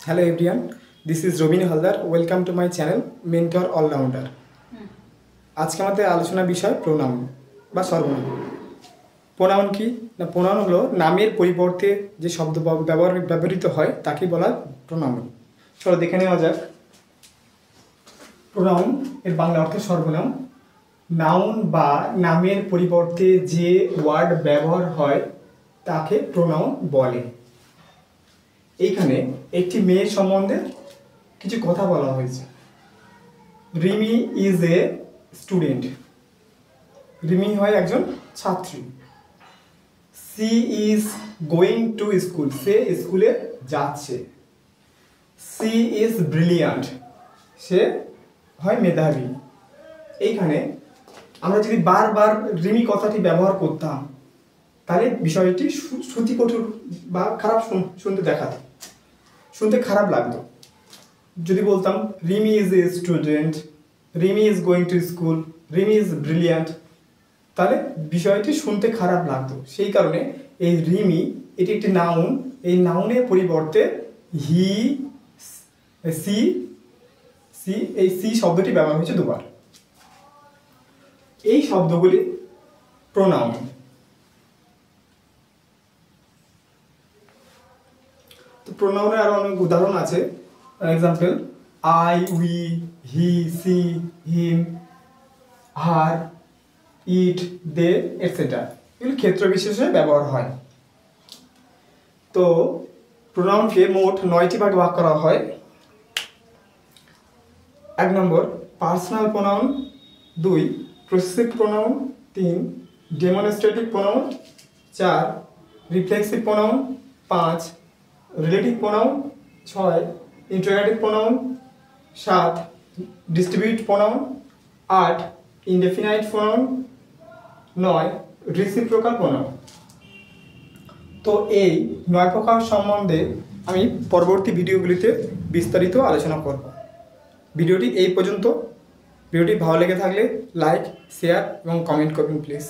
Hello everyone, this is Robin Haldar. Welcome to my channel Mentor All-Rounder. আজকে আমাদের আলোচনা বিষয় প্রোনাউন বা সর্বনাম। প্রোনাউন কি না, প্রোনাউন হলো নামের পরিবর্তে যে শব্দ ব্যবহৃত হয় তাকে বলা প্রোনাউন। চলো দেখে নেওয়া যাক। প্রোনাউন এর বাংলা অর্থ সর্বনাম। নাউন বা নামের পরিবর্তে যে ওয়ার্ড ব্যবহার হয় তাকে প্রোনাউন বলে। এইখানে একটি মেয়ের সম্বন্ধে কিছু কথা বলা হয়েছে। Rimi is a student. Rimi হয় একজন ছাত্রী। She is going to school. সে স্কুলে যাচ্ছে। C is brilliant. সে হয় মেধাবী। এইখানে আমরা যদি বারবার রিমি কথাটি ব্যবহার করতাম তাহলে বিষয়টি শ্রুতিকটুর বা খারাপ শুনতে খারাপ লাগতো। যদি বলতাম Rimi is a student, Rimi is going to school, Rimi is brilliant, তাহলে বিষয়টি শুনতে খারাপ লাগতো। সেই কারণে এই রিমি এটি একটি নাউন। এই নাউনের পরিবর্তে হি, সি এই সি শব্দটি ব্যবহার হয়েছে দুবার। এই শব্দগুলি প্রোনাউন। তো প্রোনাউনের আরো অনেক উদাহরণ আছে। Example I, we, he, she, him, her, it, they etcetera. এগুলি ক্ষেত্র বিশেষে ব্যবহার হয়। তো প্রোনাউনকে মোট 9টি ভাগে ভাগ করা হয়। 1 number personal pronoun, 2 possessive pronoun, 3 demonstrative pronoun, 4 reflexive pronoun, 5 relative pronoun, 6 interrogative pronoun, 7 distribute pronoun, 8 indefinite pronoun, 9 reciprocal pronoun. তো এই 9 প্রকার সম্বন্ধে আমি পরবর্তী ভিডিওগুলিতে বিস্তারিত আলোচনা করব। ভিডিওটি এই পর্যন্ত। ভিডিওটি ভালো লেগে থাকলে লাইক, শেয়ার এবং কমেন্ট করবেন প্লিজ।